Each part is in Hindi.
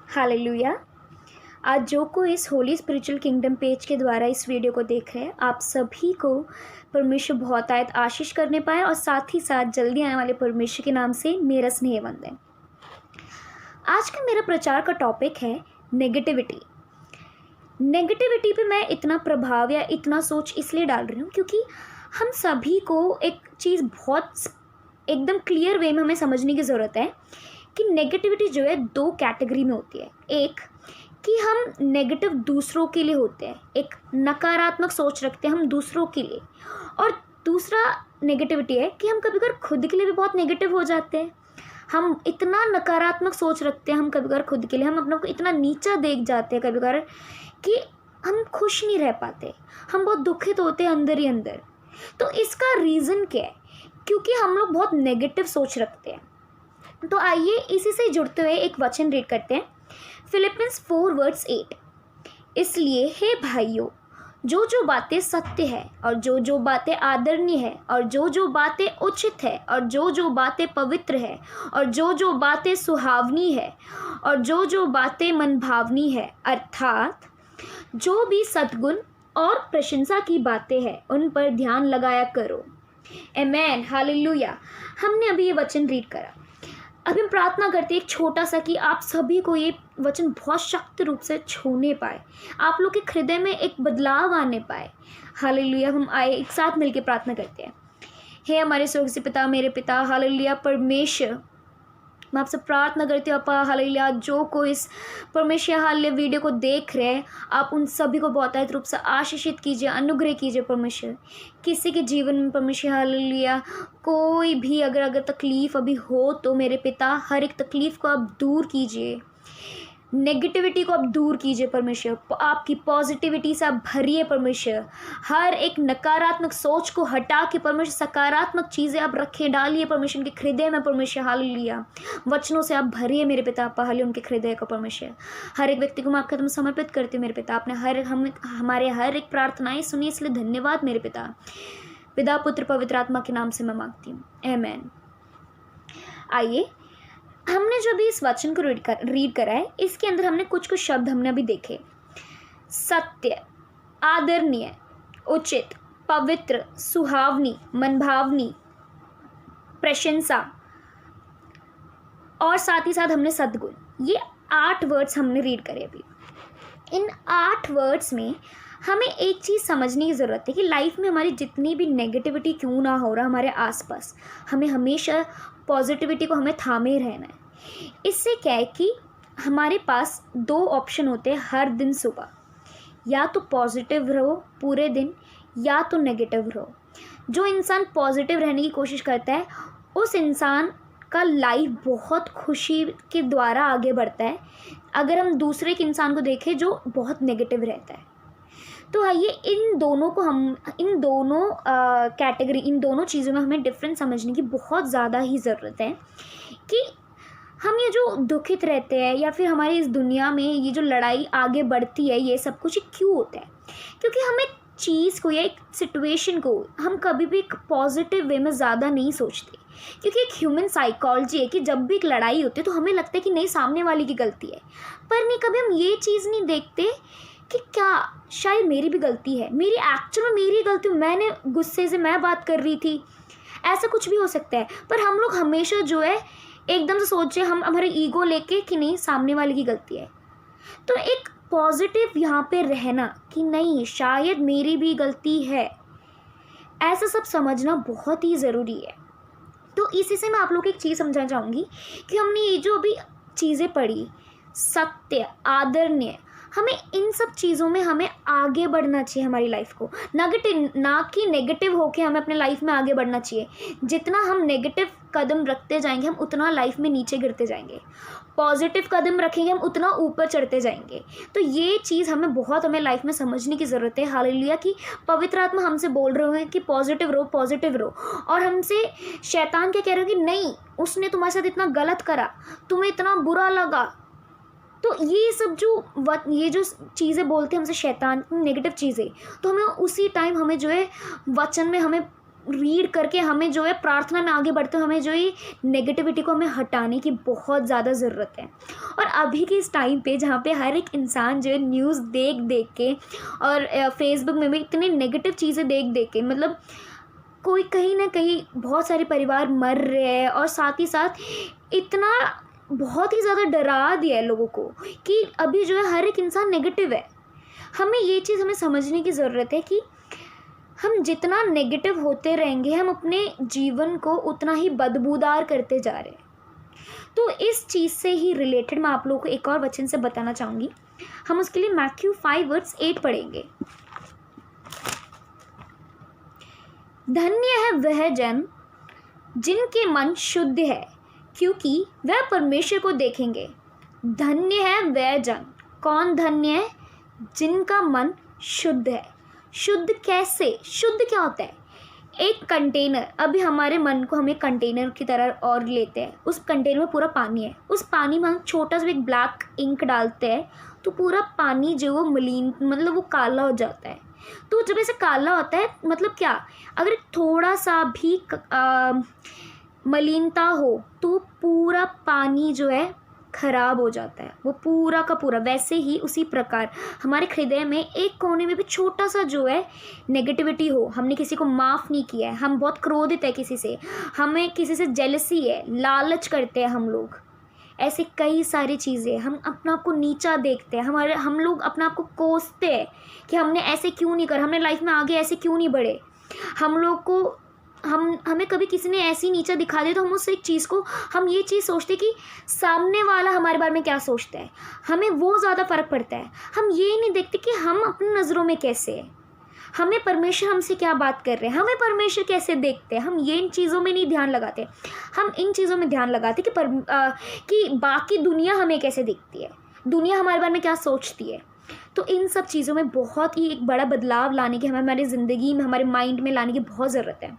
हालेलुया। आज जो कोई इस होली स्पिरिचुअल किंगडम पेज के द्वारा इस वीडियो को देख रहे हैं, आप सभी को परमेश्वर बहुतायत आशीष करने पाए और साथ ही साथ जल्दी आने वाले परमेश्वर के नाम से मेरा स्नेह वंदन। आज का मेरा प्रचार का टॉपिक है नेगेटिविटी। नेगेटिविटी पे मैं इतना प्रभाव या इतना सोच इसलिए डाल रही हूँ क्योंकि हम सभी को एक चीज़ बहुत एकदम क्लियर वे में हमें समझने की ज़रूरत है कि नेगेटिविटी जो है दो कैटेगरी में होती है। एक कि हम नेगेटिव दूसरों के लिए होते हैं, एक नकारात्मक सोच रखते हैं हम दूसरों के लिए, और दूसरा नेगेटिविटी है कि हम कभी कभार खुद के लिए भी बहुत नेगेटिव हो जाते हैं। हम इतना नकारात्मक सोच रखते हैं हम कभी कभार खुद के लिए, हम अपने को इतना नीचा देख जाते हैं कभी कभार कि हम खुश नहीं रह पाते, हम बहुत दुखित होते हैं अंदर ही अंदर। तो इसका रीज़न क्या है? क्योंकि हम लोग बहुत नेगेटिव सोच रखते हैं। तो आइए इसी से जुड़ते हुए एक वचन रीड करते हैं, फिलिपियंस 4:8। इसलिए हे भाइयों, जो जो बातें सत्य है और जो जो बातें आदरणीय है और जो जो बातें उचित है और जो जो बातें पवित्र है और जो जो बातें सुहावनी है और जो जो बातें मनभावनी है, अर्थात जो भी सद्गुण और प्रशंसा की बातें हैं, उन पर ध्यान लगाया करो। आमेन, हालेलुया। हमने अभी ये वचन रीड करा। अभी हम प्रार्थना करते हैं एक छोटा सा कि आप सभी को ये वचन बहुत शक्त रूप से छूने पाए, आप लोग के हृदय में एक बदलाव आने पाए। हालेलुया। हम आए एक साथ मिलकर प्रार्थना करते हैं। हे हमारे स्वर्गीय पिता, मेरे पिता, हालेलुया परमेश्वर, मैं आपसे प्रार्थना करती हूँ अपा, हालेलुया, जो कोई इस परमेश्वर हालेलुया वीडियो को देख रहे हैं, आप उन सभी को बहुतायत रूप से आशीषित कीजिए, अनुग्रह कीजिए परमेश्वर। किसी के जीवन में परमेश्वर हालेलुया कोई भी अगर तकलीफ़ अभी हो तो मेरे पिता हर एक तकलीफ़ को आप दूर कीजिए, नेगेटिविटी को आप दूर कीजिए परमेश्वर, आपकी पॉजिटिविटी से आप भरिए परमेश्वर। हर एक नकारात्मक सोच को हटा के परमेश्वर सकारात्मक चीज़ें आप रखें, डालिए परमेश्वर उनके हृदय में परमेश्वर, हालेलुया। वचनों से आप भरिए मेरे पिता, पहले उनके हृदय को परमेश्वर। हर एक व्यक्ति को मैं आपके तुम समर्पित करती हूँ मेरे पिता। आपने हमारे हर एक प्रार्थनाएं सुनी, इसलिए धन्यवाद मेरे पिता। पिता पुत्र पवित्र आत्मा के नाम से मैं मांगती हूँ, आमेन। आइए, हमने जो भी इस वचन को रीड करा है, इसके अंदर हमने कुछ शब्द हमने अभी देखे। सत्य, आदरणीय, उचित, पवित्र, सुहावनी, मनभावनी, प्रशंसा और साथ ही साथ हमने सद्गुण, ये 8 वर्ड्स हमने रीड करे अभी। इन 8 वर्ड्स में हमें एक चीज़ समझने की ज़रूरत है कि लाइफ में हमारी जितनी भी नेगेटिविटी क्यों ना हो रहा हमारे आसपास, हमें हमेशा पॉजिटिविटी को हमें थामे रहना है। इससे क्या है कि हमारे पास 2 ऑप्शन होते हैं हर दिन सुबह, या तो पॉजिटिव रहो पूरे दिन या तो नेगेटिव रहो। जो इंसान पॉजिटिव रहने की कोशिश करता है उस इंसान का लाइफ बहुत खुशी के द्वारा आगे बढ़ता है, अगर हम दूसरे के इंसान को देखें जो बहुत नेगेटिव रहता है। तो आइए इन दोनों कैटेगरी, इन दोनों चीज़ों में हमें डिफरेंस समझने की बहुत ज़्यादा ही ज़रूरत है कि हम ये जो दुखित रहते हैं या फिर हमारी इस दुनिया में ये जो लड़ाई आगे बढ़ती है, ये सब कुछ क्यों होता है? क्योंकि हम एक चीज़ को या एक सिचुएशन को हम कभी भी एक पॉजिटिव वे में ज़्यादा नहीं सोचते, क्योंकि एक ह्यूमन साइकोलॉजी है कि जब भी एक लड़ाई होती है तो हमें लगता है कि नहीं सामने वाले की गलती है, पर नहीं, कभी हम ये चीज़ नहीं देखते कि क्या शायद मेरी भी गलती है, मेरी एक्चुअल में मेरी गलती, मैंने गुस्से से मैं बात कर रही थी, ऐसा कुछ भी हो सकता है। पर हम लोग हमेशा जो है एकदम से सोचे हम हमारे ईगो लेके कि नहीं सामने वाले की गलती है। तो एक पॉजिटिव यहाँ पे रहना कि नहीं शायद मेरी भी गलती है, ऐसा सब समझना बहुत ही ज़रूरी है। तो इसी से मैं आप लोग को एक चीज़ समझाना चाहूँगी कि हमने ये जो अभी चीज़ें पढ़ी, सत्य, आदरणीय, हमें इन सब चीज़ों में हमें आगे बढ़ना चाहिए हमारी लाइफ को, ना कि नेगेटिव होके हमें अपने लाइफ में आगे बढ़ना चाहिए। जितना हम नेगेटिव कदम रखते जाएंगे हम उतना लाइफ में नीचे गिरते जाएंगे, पॉजिटिव कदम रखेंगे हम उतना ऊपर चढ़ते जाएंगे। तो ये चीज़ हमें लाइफ में समझने की ज़रूरत है, हालेलुया, कि पवित्र आत्मा हमसे बोल रहे हैं कि पॉजिटिव रहो, और हमसे शैतान क्या कह रहे हो कि नहीं उसने तुम्हारे साथ इतना गलत करा, तुम्हें इतना बुरा लगा। तो ये सब जो चीज़ें बोलते हैं हमसे शैतान, नेगेटिव चीज़ें, तो हमें उसी टाइम हमें जो है वचन में हमें रीड करके हमें जो है प्रार्थना में आगे बढ़ते, हमें जो ये नेगेटिविटी को हमें हटाने की बहुत ज़्यादा ज़रूरत है। और अभी के इस टाइम पे जहाँ पे हर एक इंसान जो है न्यूज़ देख देख के और फेसबुक में भी इतनी नेगेटिव चीज़ें देख देख के, मतलब कोई कहीं ना कहीं बहुत सारे परिवार मर रहे हैं, और साथ ही साथ इतना बहुत ही ज़्यादा डरा दिया है लोगों को कि अभी जो है हर एक इंसान नेगेटिव है। हमें ये चीज़ हमें समझने की ज़रूरत है कि हम जितना नेगेटिव होते रहेंगे, हम अपने जीवन को उतना ही बदबूदार करते जा रहे हैं। तो इस चीज़ से ही रिलेटेड मैं आप लोगों को एक और वचन से बताना चाहूँगी। हम उसके लिए मैथ्यू 5:8 पढ़ेंगे। धन्य है वह जन जिनके मन शुद्ध है, क्योंकि वह परमेश्वर को देखेंगे। धन्य है वह जन, कौन धन्य है? जिनका मन शुद्ध है। शुद्ध कैसे? शुद्ध क्या होता है? एक कंटेनर, अभी हमारे मन को हम एक कंटेनर की तरह और लेते हैं, उस कंटेनर में पूरा पानी है, उस पानी में हम छोटा सा एक ब्लैक इंक डालते हैं तो पूरा पानी जो वो मलिन, मतलब वो काला हो जाता है। तो जब ऐसे काला होता है, मतलब क्या, अगर थोड़ा सा भी मलिनता हो तो पूरा पानी जो है खराब हो जाता है, वो पूरा का पूरा। वैसे ही उसी प्रकार हमारे हृदय में एक कोने में भी छोटा सा जो है नेगेटिविटी हो, हमने किसी को माफ़ नहीं किया है, हम बहुत क्रोधित है किसी से, हमें किसी से जेलसी है, लालच करते हैं हम लोग, ऐसे कई सारी चीज़ें, हम अपना आप को नीचा देखते हैं, हम लोग अपना आप को कोसते हैं कि हमने ऐसे क्यों नहीं करा, हमने लाइफ में आगे ऐसे क्यों नहीं बढ़े। हम लोग को हमें कभी किसी ने ऐसी नीचा दिखा दिया तो हम उस एक चीज़ को, हम ये चीज़ सोचते कि सामने वाला हमारे बारे में क्या सोचता है, हमें वो ज़्यादा फ़र्क पड़ता है। हम ये नहीं देखते कि हम अपनी नज़रों में कैसे हैं, हमें परमेश्वर हमसे क्या बात कर रहे हैं, हमें परमेश्वर कैसे देखते हैं। हम ये इन चीज़ों में नहीं ध्यान लगाते, हम इन चीज़ों में ध्यान लगाते कि बाकी दुनिया हमें कैसे देखती है, दुनिया हमारे बारे में क्या सोचती है। तो इन सब चीज़ों में बहुत ही एक बड़ा बदलाव लाने की, हमें हमारी ज़िंदगी में, हमारे माइंड में लाने की बहुत ज़रूरत है।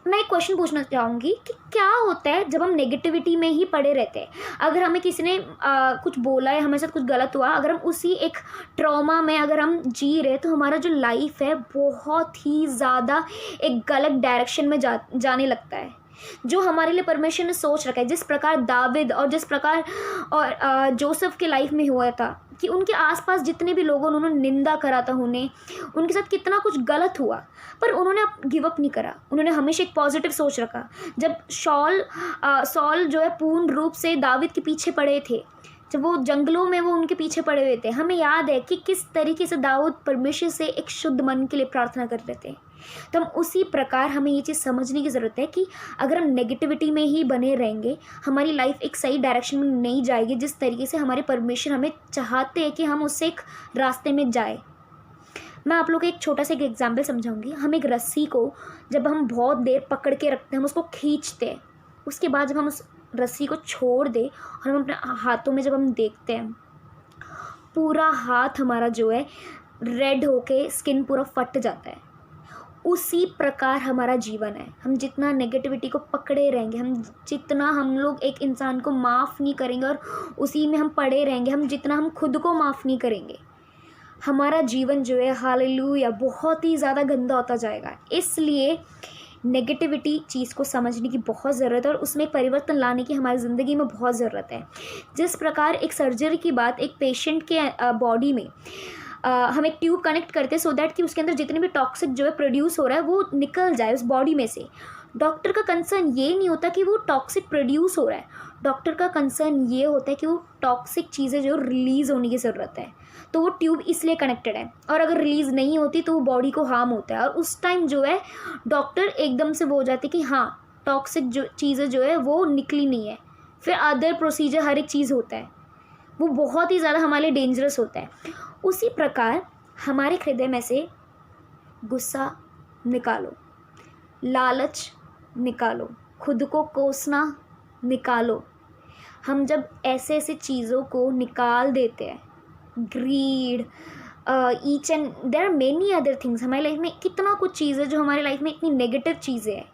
मैं एक क्वेश्चन पूछना चाहूँगी कि क्या होता है जब हम नेगेटिविटी में ही पड़े रहते हैं। अगर हमें किसी ने कुछ बोला है, हमारे साथ कुछ गलत हुआ, अगर हम उसी एक ट्रॉमा में अगर हम जी रहे, तो हमारा जो लाइफ है बहुत ही ज़्यादा एक गलत डायरेक्शन में जाने लगता है। जो हमारे लिए परमेश्वर ने सोच रखा है, जिस प्रकार दाविद और जिस प्रकार और जोसेफ के लाइफ में हुआ था कि उनके आसपास जितने भी लोगों ने उन्होंने निंदा करा था, उनके साथ कितना कुछ गलत हुआ, पर उन्होंने गिव अप नहीं करा, उन्होंने हमेशा एक पॉजिटिव सोच रखा। जब सॉल जो है पूर्ण रूप से दाविद के पीछे पड़े थे, जब वो जंगलों में वो उनके पीछे पड़े हुए थे, हमें याद है कि किस तरीके से दाऊद परमेश्वर से एक शुद्ध मन के लिए प्रार्थना कर रहे थे। तो हम उसी प्रकार हमें ये चीज़ समझने की ज़रूरत है कि अगर हम नेगेटिविटी में ही बने रहेंगे, हमारी लाइफ एक सही डायरेक्शन में नहीं जाएगी, जिस तरीके से हमारे परमेश्वर हमें चाहते हैं कि हम उससे एक रास्ते में जाए। मैं आप लोग को एक छोटा सा एक एग्जाम्पल समझाऊंगी। हम एक रस्सी को जब हम बहुत देर पकड़ के रखते हैं, हम उसको खींचते हैं, उसके बाद जब हम उस रस्सी को छोड़ दें और हम अपने हाथों में जब हम देखते हैं, पूरा हाथ हमारा जो है रेड होके स्किन पूरा फट जाता है। उसी प्रकार हमारा जीवन है। हम जितना नेगेटिविटी को पकड़े रहेंगे, जितना हम लोग एक इंसान को माफ़ नहीं करेंगे और उसी में हम पड़े रहेंगे, जितना हम खुद को माफ़ नहीं करेंगे, हमारा जीवन जो है हालेलुया बहुत ही ज़्यादा गंदा होता जाएगा। इसलिए नेगेटिविटी चीज़ को समझने की बहुत ज़रूरत है और उसमें परिवर्तन लाने की हमारी ज़िंदगी में बहुत ज़रूरत है। जिस प्रकार एक सर्जरी की बात, एक पेशेंट के बॉडी में हम एक ट्यूब कनेक्ट करते हैं सो दैट कि उसके अंदर जितने भी टॉक्सिक जो है प्रोड्यूस हो रहा है वो निकल जाए उस बॉडी में से। डॉक्टर का कंसर्न ये नहीं होता कि वो टॉक्सिक प्रोड्यूस हो रहा है, डॉक्टर का कंसर्न ये होता है कि वो टॉक्सिक चीज़ें जो रिलीज़ होने की ज़रूरत है। तो वो ट्यूब इसलिए कनेक्टेड है, और अगर रिलीज़ नहीं होती तो वो बॉडी को हार्म होता है, और उस टाइम जो है डॉक्टर एकदम से वो हो जाते कि हाँ टॉक्सिक जो चीज़ें जो है वो निकली नहीं है, फिर अदर प्रोसीजर हर एक चीज़ होता है, वो बहुत ही ज़्यादा हमारे लिए डेंजरस होता है। उसी प्रकार हमारे हृदय में से गुस्सा निकालो, लालच निकालो, खुद को कोसना निकालो। हम जब ऐसे ऐसे चीज़ों को निकाल देते हैं, greed, each and there are many other things, हमारी लाइफ में कितना कुछ चीज़ें जो हमारी लाइफ में इतनी नेगेटिव चीज़ें हैं,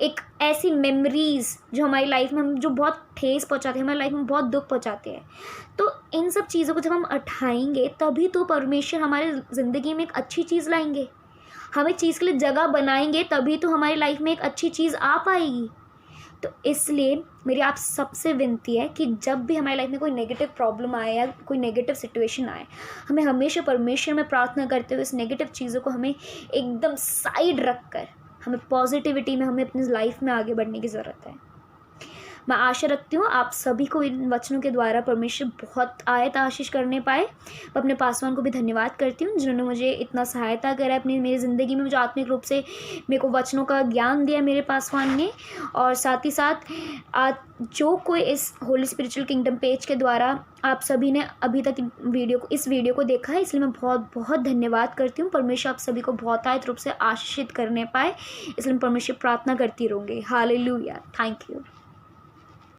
एक ऐसी मेमोरीज़ जो हमारी लाइफ में हम जो बहुत ठेस पहुंचाते हैं, हमारी लाइफ में बहुत दुख पहुंचाते हैं। तो इन सब चीज़ों को जब हम उठाएंगे तभी तो परमेश्वर हमारे ज़िंदगी में एक अच्छी चीज़ लाएंगे। हम एक चीज़ के लिए जगह बनाएंगे तभी तो हमारी लाइफ में एक अच्छी चीज़ आ पाएगी। तो इसलिए मेरी आप सबसे विनती है कि जब भी हमारी लाइफ में कोई नेगेटिव प्रॉब्लम आए या कोई नेगेटिव सिचुएशन आए, हमें हमेशा परमेश्वर में प्रार्थना करते हुए इस नेगेटिव चीज़ों को हमें एकदम साइड रख कर हमें पॉजिटिविटी में, हमें अपनी लाइफ में आगे बढ़ने की ज़रूरत है। मैं आशा रखती हूँ आप सभी को इन वचनों के द्वारा परमेश्वर बहुत आयत आशीष करने पाए। मैं अपने पासवान को भी धन्यवाद करती हूँ जिन्होंने मुझे इतना सहायता करा अपनी मेरी ज़िंदगी में, मुझे आत्मिक रूप से मेरे को वचनों का ज्ञान दिया मेरे पासवान ने। और साथ ही साथ आज जो कोई इस होली स्पिरिचुअल किंगडम पेज के द्वारा आप सभी ने अभी तक इस वीडियो को देखा है, इसलिए मैं बहुत बहुत धन्यवाद करती हूँ। परमेश्वर आप सभी को बहुत आयत रूप से आशीषित करने पाए, इसलिए मैं परमेश्वर प्रार्थना करती रहूँगी। Hallelujah, thank you.